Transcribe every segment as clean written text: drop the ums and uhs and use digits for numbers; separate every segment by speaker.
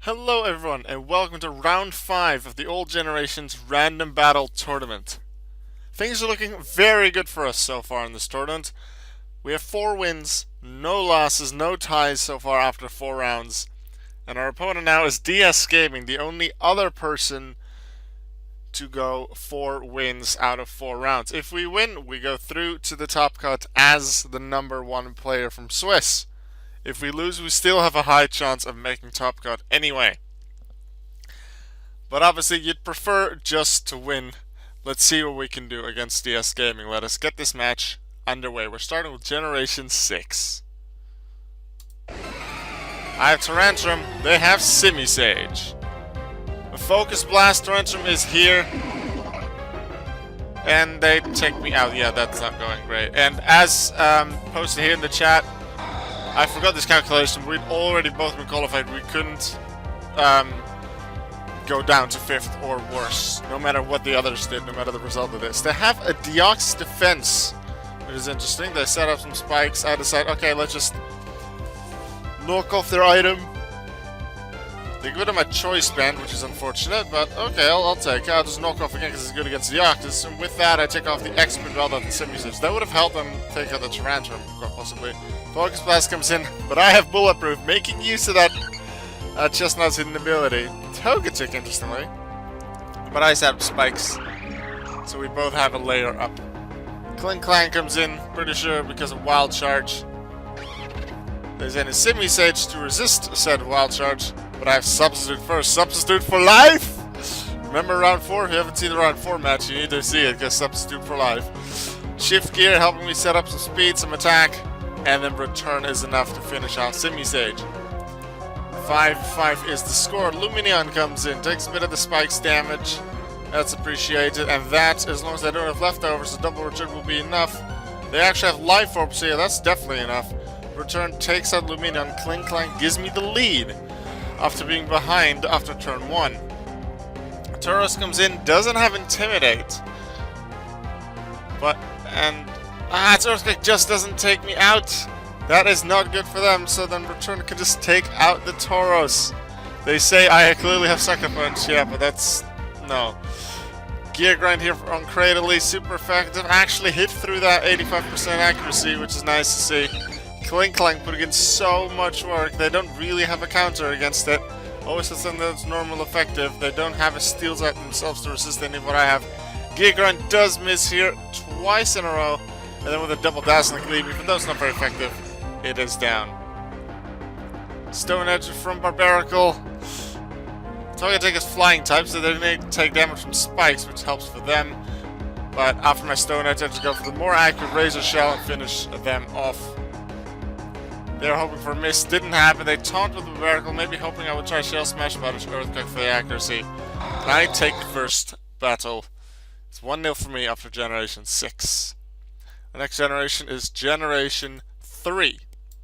Speaker 1: Hello everyone and welcome to round 5 of the Old Generations Random Battle Tournament. Things are looking very good for us so far in this tournament. We have 4 wins, no losses, no ties so far after 4 rounds. And our opponent now is DS Gaming, the only other person to go 4 wins out of 4 rounds. If we win, we go through to the top cut as the number 1 player from Swiss. If we lose, we still have a high chance of making top cut anyway. But obviously, you'd prefer just to win. Let's see what we can do against DS Gaming. Let us get this match underway. We're starting with Generation 6. I have Tyrantrum. They have Simisage. The Focus Blast Tyrantrum is here. And they take me out. Yeah, that's not going great. And as posted here in the chat, I forgot this calculation. We'd already both been qualified. We couldn't go down to 5th or worse, no matter what the others did, no matter the result of this. They have a Deox defense, which is interesting. They set up some spikes. I decide, okay, let's just knock off their item. They give them a choice band, which is unfortunate, but okay, I'll take it. I'll just knock off again because it's good against the Deoxys. And with that, I take off the Expert rather than the Simisage. That would have helped them take out the Tyrantrum, quite possibly. Focus Blast comes in, but I have Bulletproof, making use of that Chestnut's hidden ability. Togetic, interestingly. But I have spikes, so we both have a layer up. Clink Clang comes in, pretty sure because of Wild Charge. There's any Simisage to resist said Wild Charge, but I have Substitute first. Substitute for life! Remember round 4? If you haven't seen the round 4 match, you need to see it, because Substitute for life. Shift Gear helping me set up some speed, some attack. And then return is enough to finish off Simisage. 5-5 is the score. Lumineon comes in, takes a bit of the spikes damage. That's appreciated. And that, as long as I don't have leftovers, the double return will be enough. They actually have Life Orb, so yeah, that's definitely enough. Return takes out Lumineon. Clink Clank gives me the lead after being behind after turn 1. Tauros comes in, doesn't have Intimidate. Its Earthquake just doesn't take me out. That is not good for them, so then Return can just take out the Tauros. They say I clearly have Sucker Punch, yeah, but that's... no. Gear Grind here on Cradily, super effective. Actually hit through that 85% accuracy, which is nice to see. Clink Clank putting in so much work. They don't really have a counter against it. Always has something that's normal effective. They don't have a Steel Type themselves to resist any of what I have. Gear Grind does miss here twice in a row. And then with a double Dazzling Gleam, even though it's not very effective, it is down. Stone Edge from Barbaracle. Togetic is Flying type, so they need to take damage from spikes, which helps for them. But after my Stone Edge, I have to go for the more accurate Razor Shell and finish them off. They were hoping for a miss, didn't happen. They taunt with the Barbaracle, maybe hoping I would try Shell Smash, but it's Earthquake for the accuracy. And I take the first battle. It's 1-0 for me after Generation 6. The next generation is Generation 3.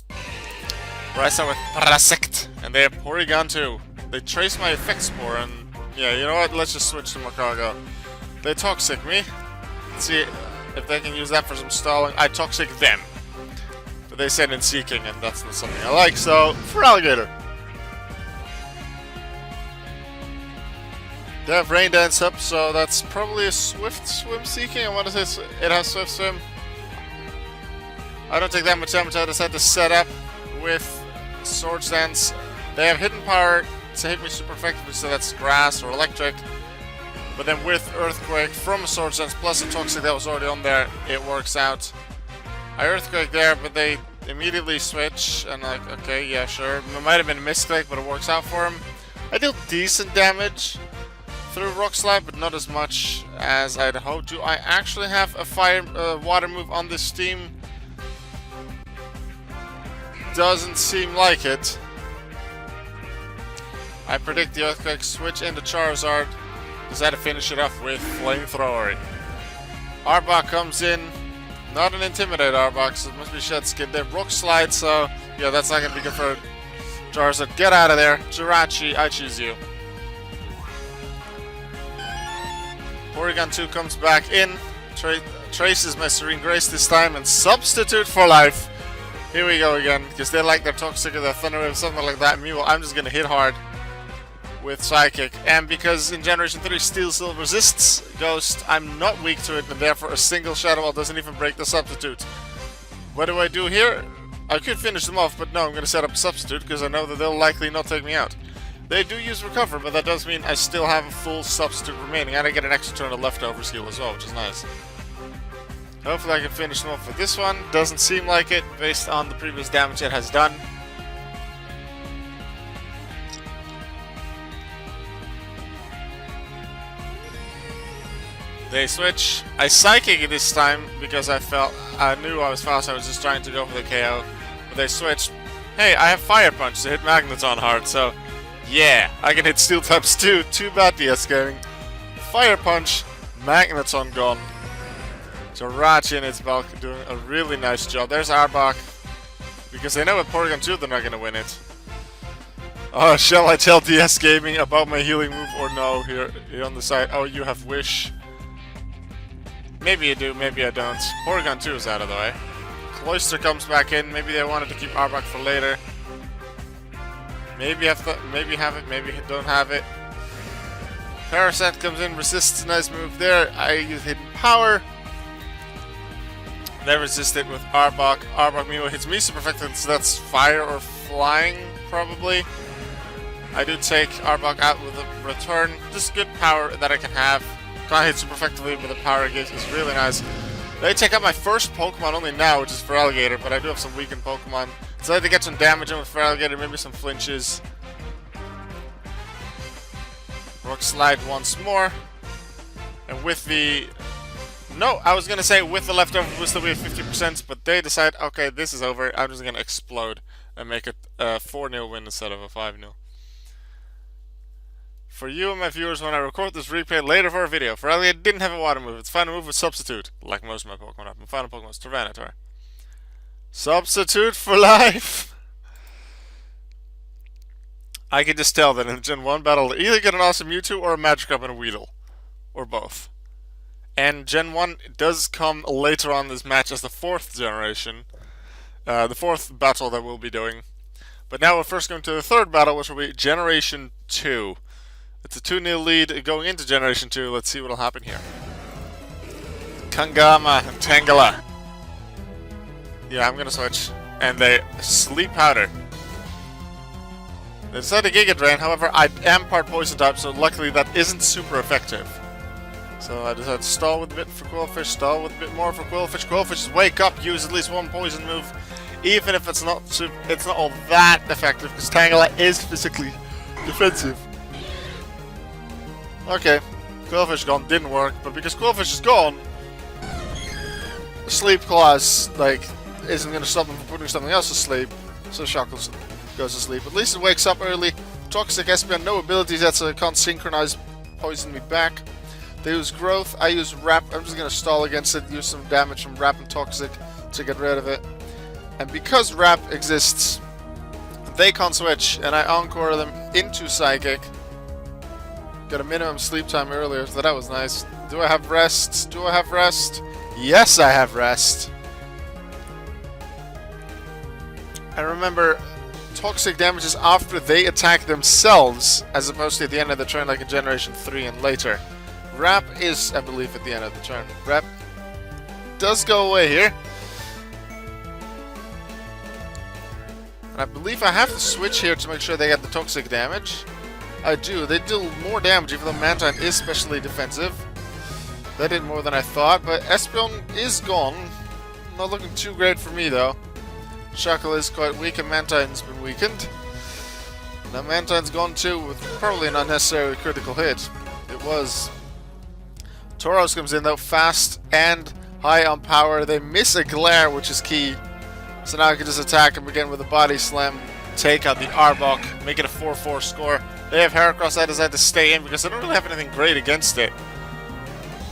Speaker 1: Where I start with Parasect, and they have Porygon too. They trace my Effect Spore, and yeah, you know what? Let's just switch to Magcargo. They Toxic me. Let's see if they can use that for some stalling. I Toxic them. But they said in Seeking, and that's not something I like, so for Alligator. They have Rain Dance up, so that's probably a Swift Swim Seeking. I want to say it has Swift Swim. I don't take that much damage. I decide to set up with Swords Dance. They have Hidden Power to hit me super effectively, so that's Grass or Electric. But then with Earthquake from Swords Dance plus a Toxic that was already on there, it works out. I Earthquake there, but they immediately switch, and like, okay, yeah, sure. It might have been a misclick, but it works out for him. I deal decent damage through Rock Slide, but not as much as I'd hoped to. I actually have a water move on this team. Doesn't seem like it. I predict the Earthquake, switch into Charizard. Decide to finish it off with Flamethrower. Arbok comes in. Not an Intimidate Arbok, so it must be Shed Skin. They have Rock Slide, so yeah, that's not going to be good for Charizard. Get out of there. Jirachi, I choose you. Porygon 2 comes back in. Traces my Serene Grace this time and Substitute for life. Here we go again, because they like their Toxic or their Thunder Wave, something like that. Meanwhile, I'm just gonna hit hard. with Psychic, and because in Generation 3 Steel still resists Ghost, I'm not weak to it, and therefore a single Shadow Ball doesn't even break the Substitute. What do I do here? I could finish them off, but no, I'm going to set up a Substitute, because I know that they'll likely not take me out. They do use Recover, but that does mean I still have a full Substitute remaining, and I get an extra turn of Leftovers heal as well, which is nice. Hopefully I can finish them off with this one. Doesn't seem like it, based on the previous damage it has done. They switch. I Psychic it this time because I knew I was fast. I was just trying to go for the KO. But they switched. Hey, I have Fire Punch to hit Magneton hard, so yeah, I can hit Steel types too. Too bad DS Gaming. Fire Punch, Magneton gone. Jirachi and its bulk doing a really nice job. There's Arbok. Because they know with Porygon 2 they're not going to win it. Oh, shall I tell DS Gaming about my healing move or no? Here on the side. Oh, you have Wish. Maybe you do, maybe I don't. Porygon 2 is out of the way. Cloyster comes back in. Maybe they wanted to keep Arbok for later. Maybe have it, maybe don't have it. Parasect comes in, resists. Nice move there. I use Hidden Power. They resist it with Arbok. Arbok Mimo hits me super effective, so that's Fire or Flying, probably. I do take Arbok out with a return. Just good power that I can have. Can't hit super effectively, but the power it gives is really nice. They take out my first Pokemon only now, which is Feraligatr, but I do have some weakened Pokemon. So I had to get some damage in with Feraligatr, maybe some flinches. Rock Slide once more. And with the... No, I was going to say with the leftover booster we have 50%, but they decide, okay, this is over. I'm just going to explode and make it a 4-0 win instead of a 5-0. For you and my viewers, when I record this replay later for a video, Feraligatr didn't have a water move. Its final move was Substitute, like most of my Pokemon have. My final Pokemon was Tyranitar. Substitute for life! I can just tell that in the Gen 1 battle, they either get an awesome Mewtwo or a Magikarp and a Weedle. Or both. And Gen 1 does come later on this match as the 4th generation. The 4th battle that we'll be doing. But now we're first going to the 3rd battle, which will be Generation 2. It's a 2-0 lead going into Generation 2. Let's see what will happen here. Kangama and Tangela. Yeah, I'm going to switch. And they Sleep Powder. They decided to Giga Drain, however, I am part Poison type, so luckily that isn't super effective. So I decided to stall with a bit for Qwilfish, stall with a bit more for Qwilfish. Qwilfish, wake up, use at least one poison move, even if it's not all that effective, because Tangela is physically defensive. Okay, Qwilfish gone, didn't work, but because Qwilfish is gone, Sleep Clause, like, isn't going to stop them from putting something else to sleep, so Shackles goes to sleep. At least it wakes up early. Toxic Espeon, no abilities yet, so it can't synchronize, poison me back. They use Growth, I use Wrap. I'm just going to stall against it, use some damage from Wrap and Toxic to get rid of it. And because Wrap exists, they can't switch, and I Encore them into Psychic. Got a minimum sleep time earlier, so that was nice. Do I have Rest? Do I have Rest? Yes, I have Rest. And remember, Toxic damages after they attack themselves, as opposed to at the end of the turn like in Generation 3 and later. Wrap is, I believe, at the end of the turn. Wrap does go away here. And I believe I have to switch here to make sure they get the Toxic damage. I do. They deal more damage, even though Mantine is specially defensive. They did more than I thought, but Espeon is gone. Not looking too great for me, though. Shackle is quite weak, and Mantine's been weakened. Now Mantine's gone too, with probably an unnecessary critical hit. It was. Tauros comes in, though, fast and high on power. They miss a Glare, which is key. So now I can just attack him again with a Body Slam. Take out the Arbok, make it a 4-4 score. They have Heracross. I decided to stay in because I don't really have anything great against it.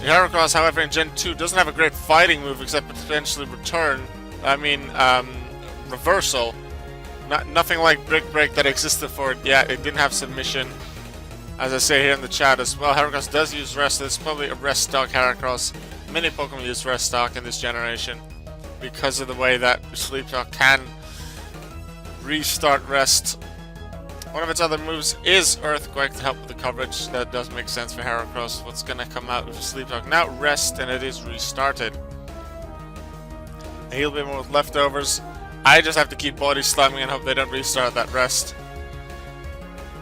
Speaker 1: The Heracross, however, in Gen 2 doesn't have a great fighting move except potentially Reversal. Nothing like Brick Break that existed for it. Yeah, it didn't have Submission. As I say here in the chat as well, Heracross does use Rest. It's probably a Rest stock Heracross. Many Pokemon use Rest stock in this generation because of the way that Sleep Talk can restart Rest One of its other moves is Earthquake to help with the coverage. That does make sense for Heracross. What's gonna come out with Sleep Talk? Now Rest, and it is restarted. A little bit more with leftovers. I just have to keep body slamming and hope they don't restart that Rest.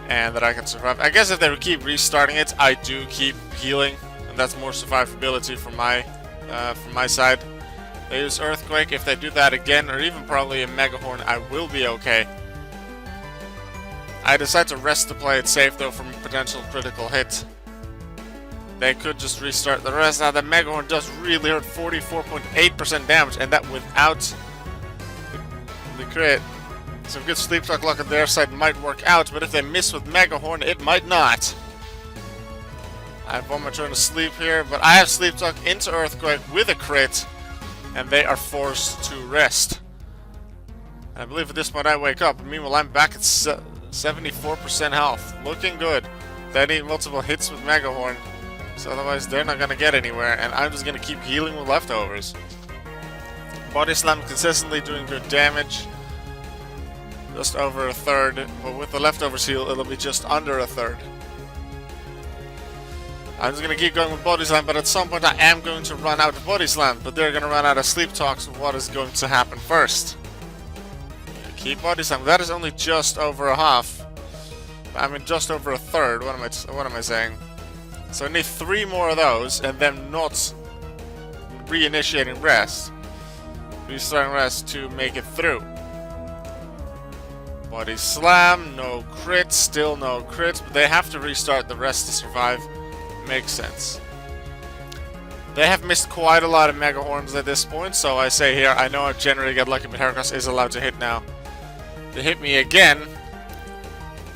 Speaker 1: And that I can survive. I guess if they keep restarting it, I do keep healing. And that's more survivability from my side. They use Earthquake. If they do that again, or even probably a Megahorn, I will be okay. I decide to rest to play it safe though from a potential critical hit. They could just restart the rest. Now the Megahorn does really hurt, 44.8% damage, and that without the crit. Some good Sleep Talk luck on their side might work out, but if they miss with Megahorn, it might not. I have one more turn to sleep here, but I have Sleep Talk into Earthquake with a crit, and they are forced to rest. I believe at this point I wake up, and meanwhile I'm back at 74% health. Looking good. They need multiple hits with Megahorn, so otherwise they're not going to get anywhere, and I'm just going to keep healing with leftovers. Body Slam consistently doing good damage. Just over a third, but with the leftovers heal, it'll be just under a third. I'm just going to keep going with Body Slam, but at some point I am going to run out of Body Slam, but they're going to run out of Sleep Talk, so what is going to happen first? Keep Body Slam. That is only just over a half. I mean, just over a third. What am I saying? So I need 3 more of those, and then not reinitiating rest. Restarting rest to make it through. Body Slam, no crit, still no crit, but they have to restart the rest to survive. Makes sense. They have missed quite a lot of Megahorns at this point, so I say here, I know I generally get lucky, but Heracross is allowed to hit now. They hit me again.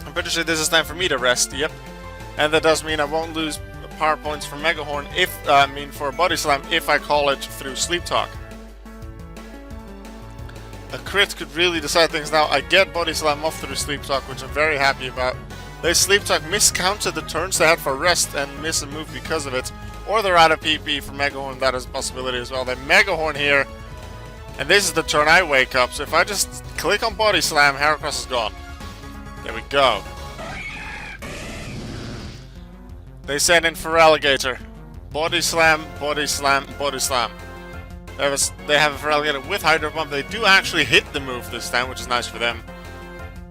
Speaker 1: I'm pretty sure this is time for me to rest, yep. And that does mean I won't lose power points for Megahorn, for Body Slam, if I call it through Sleep Talk. A crit could really decide things now. I get Body Slam off through Sleep Talk, which I'm very happy about. They Sleep Talk miscounted the turns they had for rest and miss a move because of it. Or they're out of PP for Megahorn, that is a possibility as well. They Megahorn here, and this is the turn I wake up, so if I just click on Body Slam, Heracross is gone. There we go. They send in Feraligatr. Body Slam, Body Slam, Body Slam. They have a Feraligatr with Hydro Pump. They do actually hit the move this time, which is nice for them.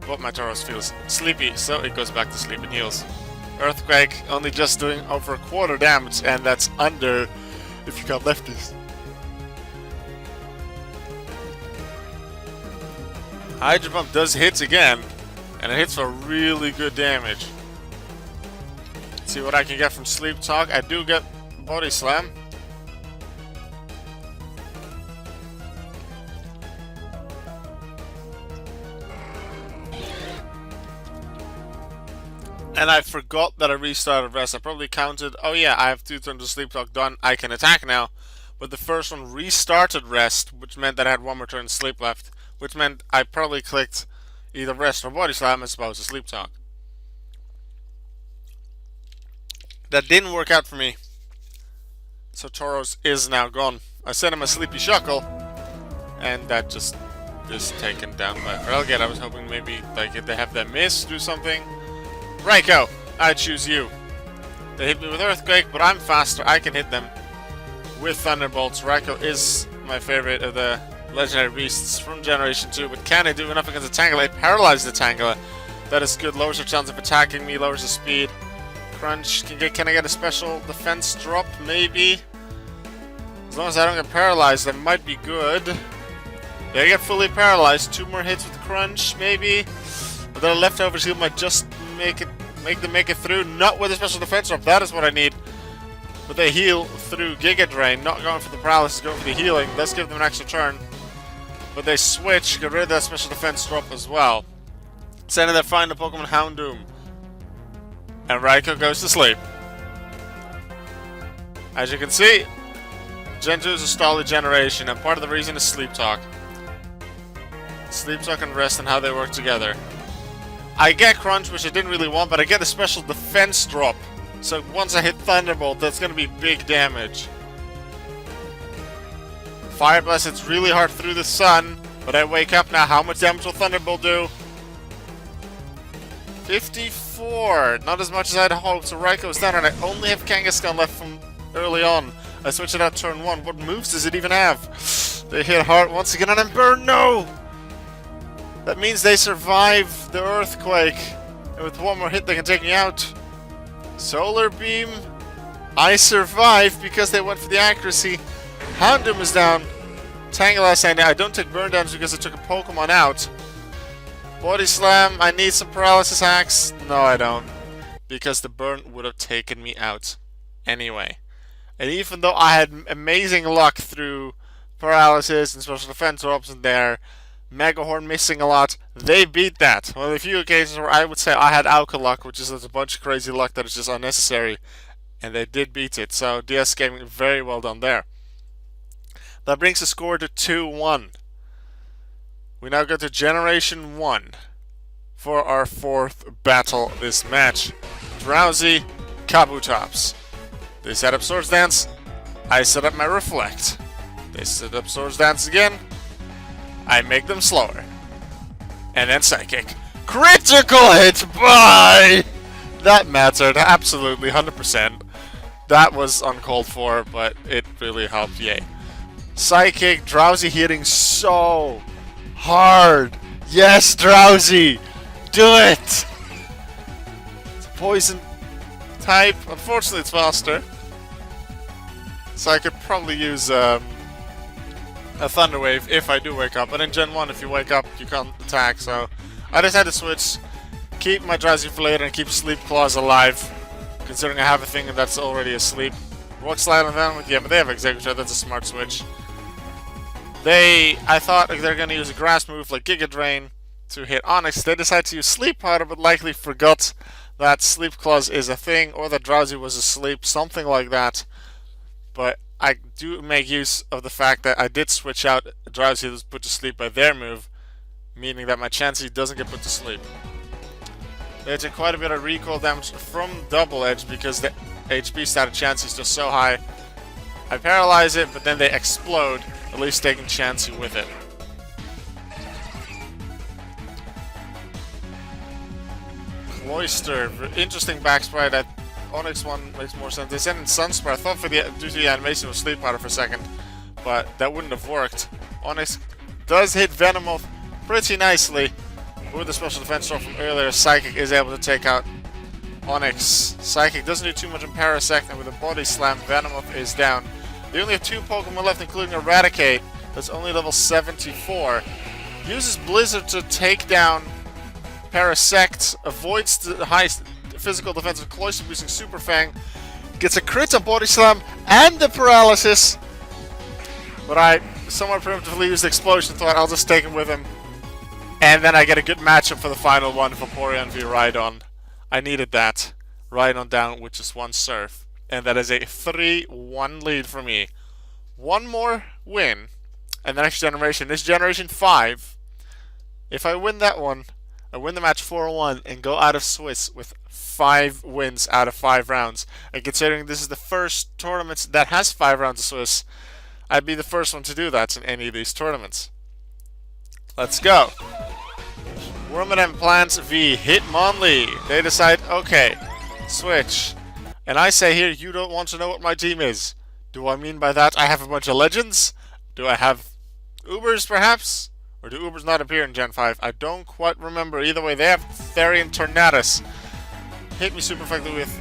Speaker 1: But my Tauros feels sleepy, so it goes back to sleep and heals. Earthquake only just doing over a quarter damage, and that's under if you got lefties. Hydro Pump does hit again, and it hits for really good damage. Let's see what I can get from Sleep Talk. I do get Body Slam. And I forgot that I restarted rest. I probably counted, oh yeah, I have 2 turns of Sleep Talk done. I can attack now. But the first one restarted rest, which meant that I had 1 more turn of sleep left. Which meant I probably clicked either rest or Body Slam as opposed to Sleep Talk. That didn't work out for me. So Tauros is now gone. I sent him a Sleepy Shuckle, and that just is taken down by Feraligatr. I was hoping maybe like if they have that miss, do something. Raikou, I choose you. They hit me with Earthquake, but I'm faster. I can hit them with Thunderbolts. Raikou is my favorite of the legendary beasts from Generation 2, but can I do enough against the Tangela? I paralyze the Tangela. That is good. Lowers her chance of attacking me, lowers the speed. Crunch. Can I get a special defense drop? Maybe. As long as I don't get paralyzed, that might be good. They get fully paralyzed. 2 more hits with Crunch, maybe. But their leftovers heal might just make them make it through. Not with a special defense drop. That is what I need. But they heal through Giga Drain. Not going for the paralysis, going for the healing. Let's give them an extra turn. But they switch, get rid of that special defense drop as well. Sending their final Pokemon Houndoom. And Raikou goes to sleep. As you can see, Gen 2 is a stolid generation, and part of the reason is Sleep Talk. Sleep Talk and Rest and how they work together. I get Crunch, which I didn't really want, but I get a special defense drop. So once I hit Thunderbolt, that's going to be big damage. Fire Blast hits really hard through the sun, but I wake up now. How much damage will Thunderbolt do? 54! Not as much as I'd hoped, so Raikou is down, and I only have Kangaskhan left from early on. I switched it out turn 1. What moves does it even have? They hit hard once again, and I'm burned! No! That means they survive the earthquake. And with one more hit, they can take me out. Solar Beam. I survived because they went for the accuracy. Houndoom is down. Tangela and I don't take burn damage because I took a Pokemon out. Body Slam. I need some paralysis hacks. No, I don't. Because the burn would have taken me out anyway. And even though I had amazing luck through paralysis and special defense orbs in there, Mega Horn missing a lot, they beat that. One of the few occasions where I would say I had Alka luck, which is a bunch of crazy luck that is just unnecessary. And they did beat it. So DS Gaming, very well done there. That brings the score to 2-1. We now go to Generation 1 for our 4th battle this match. Drowsy, Kabutops. They set up Swords Dance. I set up my Reflect. They set up Swords Dance again. I make them slower. And then Psychic. Critical hit! Bye! That mattered, absolutely, 100%. That was uncalled for, but it really helped, yay. Psychic, Drowsy hitting so hard. Yes, Drowsy! Do it! It's a poison type. Unfortunately, it's faster. So I could probably use a Thunder Wave if I do wake up. But in Gen 1, if you wake up, you can't attack. So I just had to switch. Keep my Drowsy for later and keep Sleep Claws alive. Considering I have a thing that's already asleep. Rock Slide on them? Yeah, but they have Executor. That's a smart switch. I thought they're going to use a grass move like Giga Drain to hit Onix. They decided to use Sleep Powder, but likely forgot that Sleep Claws is a thing, or that Drowsy was asleep, something like that. But I do make use of the fact that I did switch out Drowsy that was put to sleep by their move, meaning that my Chansey doesn't get put to sleep. They take quite a bit of recoil damage from Double Edge because the HP stat of Chansey is just so high. I paralyze it, but then they explode, at least taking Chansey with it. Cloyster, interesting back sprite. That Onix one makes more sense. They sent in Sunspire. I thought due to the animation of Sleep Powder for a second, but that wouldn't have worked. Onix does hit Venomoth pretty nicely. With the special defense throw from earlier, Psychic is able to take out Onix. Psychic doesn't do too much in Parasect, and with a Body Slam, Venomoth is down. They only have 2 Pokemon left, including Eradicate, that's only level 74. Uses Blizzard to take down Parasect, avoids the highest physical defense of Cloyster using Super Fang, gets a crit on Body Slam and the Paralysis. But I somewhat primitively used Explosion, thought I'll just take him with him. And then I get a good matchup for the final one for Vaporeon v Rhydon. I needed that. Rhydon down with just 1 Surf. And that is a 3-1 lead for me. One more win. And the next generation is Generation 5. If I win that one, I win the match 4-1 and go out of Swiss with 5 wins out of 5 rounds. And considering this is the first tournament that has 5 rounds of Swiss, I'd be the first one to do that in any of these tournaments. Let's go. Wormadam Plants v Hitmonlee. They decide, okay, switch. And I say here, you don't want to know what my team is. Do I mean by that I have a bunch of legends? Do I have Ubers, perhaps? Or do Ubers not appear in Gen 5? I don't quite remember. Either way, they have Therian Tornadus. Hit me super effectively with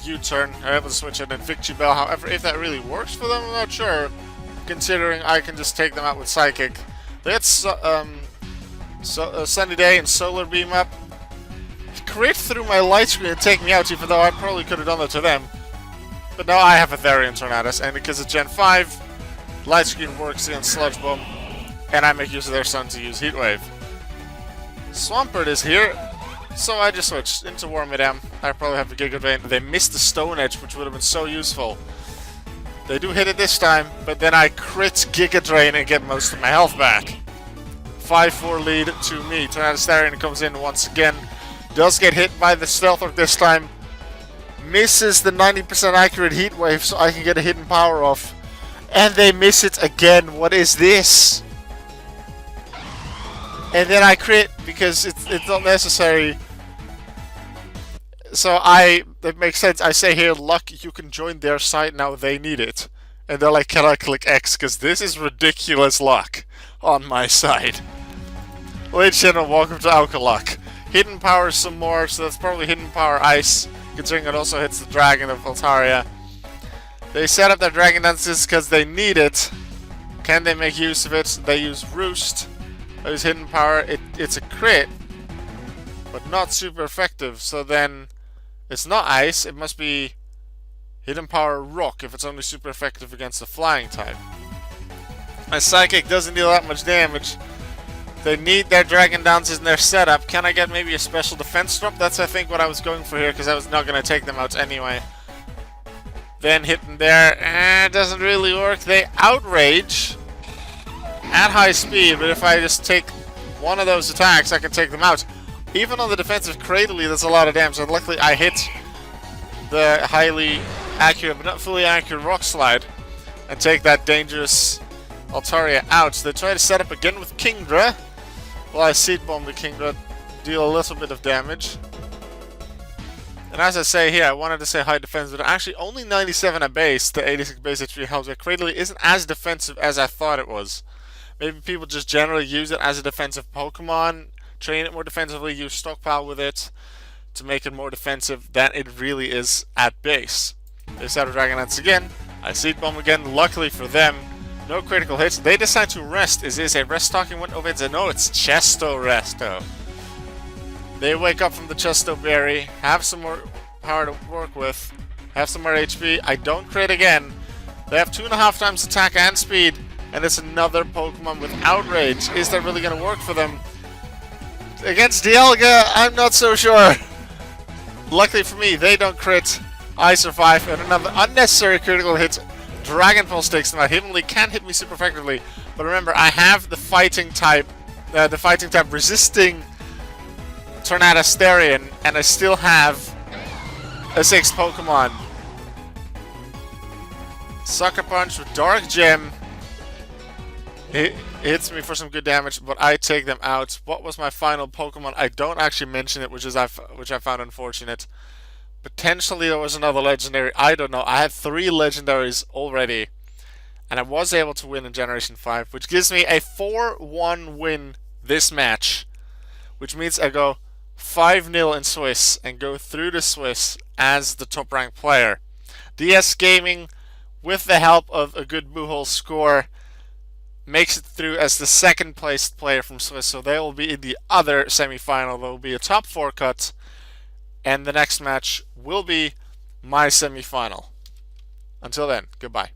Speaker 1: U-turn. I'm able to switch it and Victreebel. However, if that really works for them, I'm not sure. Considering I can just take them out with Psychic. They had Sunny Day and Solar Beam up. Crit through my light screen and take me out, even though I probably could have done that to them. But now I have a Therian Tornadus, and because it's Gen 5, light screen works against Sludge Bomb, and I make use of their sun to use Heat Wave. Swampert is here, so I just switched into Wormadam. I probably have a Giga Drain. They missed the Stone Edge, which would have been so useful. They do hit it this time, but then I crit Giga Drain and get most of my health back. 5-4 lead to me. Tornadus Therian comes in once again. Does get hit by the Stealth Rock this time. Misses the 90% accurate Heat Wave, so I can get a hidden power off. And they miss it again. What is this? And then I crit because it's not necessary. So it makes sense. I say here, luck, you can join their side now. They need it, and they're like, can I click X? Because this is ridiculous luck on my side. Ladies and gentlemen, welcome to Alkaluk. Hidden power some more, so that's probably hidden power ice, considering it also hits the dragon of Altaria. They set up their dragon dances because they need it. Can they make use of it? They use Roost. They use hidden power. It's a crit, but not super effective. So then, it's not ice. It must be hidden power rock if it's only super effective against the flying type. My psychic doesn't deal that much damage. They need their dragon dances in their setup. Can I get maybe a special defense drop? That's I think what I was going for here, because I was not going to take them out anyway. Then hitting there, and it doesn't really work. They outrage at high speed, but if I just take one of those attacks, I can take them out. Even on the defensive Cradily, that's a lot of damage, and luckily I hit the highly accurate, but not fully accurate Rock Slide, and take that dangerous Altaria out. So they try to set up again with Kingdra. Well, I Seed Bomb the Kingdra, deal a little bit of damage. And as I say here, I wanted to say high defense, but actually only 97 at base, the 86 base HP helps. Cradily isn't as defensive as I thought it was. Maybe people just generally use it as a defensive Pokemon, train it more defensively, use Stockpile with it to make it more defensive than it really is at base. They set up Dragon Dance again, I Seed Bomb again, luckily for them. No critical hits. They decide to rest. Is this a rest talking one? Oh, no, it's Chesto Resto. They wake up from the Chesto Berry, have some more power to work with, have some more HP. I don't crit again. They have 2.5 times attack and speed, and it's another Pokemon with Outrage. Is that really going to work for them? Against Dialga, I'm not so sure. Luckily for me, they don't crit. I survive, and another unnecessary critical hit. Dragon Pulse takes them out. Hitmonlee can hit me super effectively, but remember, I have the fighting type resisting Tornadosterian, and I still have a 6th Pokemon. Sucker Punch with Dark Gem. It hits me for some good damage, but I take them out. What was my final Pokemon? I don't actually mention it, which I found unfortunate. Potentially there was another legendary. I don't know. I had 3 legendaries already, and I was able to win in Generation 5, which gives me a 4-1 win this match, which means I go 5-0 in Swiss and go through the Swiss as the top ranked player. DS Gaming, with the help of a good Boohole score, makes it through as the 2nd placed player from Swiss, so they will be in the other semi-final. There will be a top 4 cut, and the next match will be my semi-final. Until then, goodbye.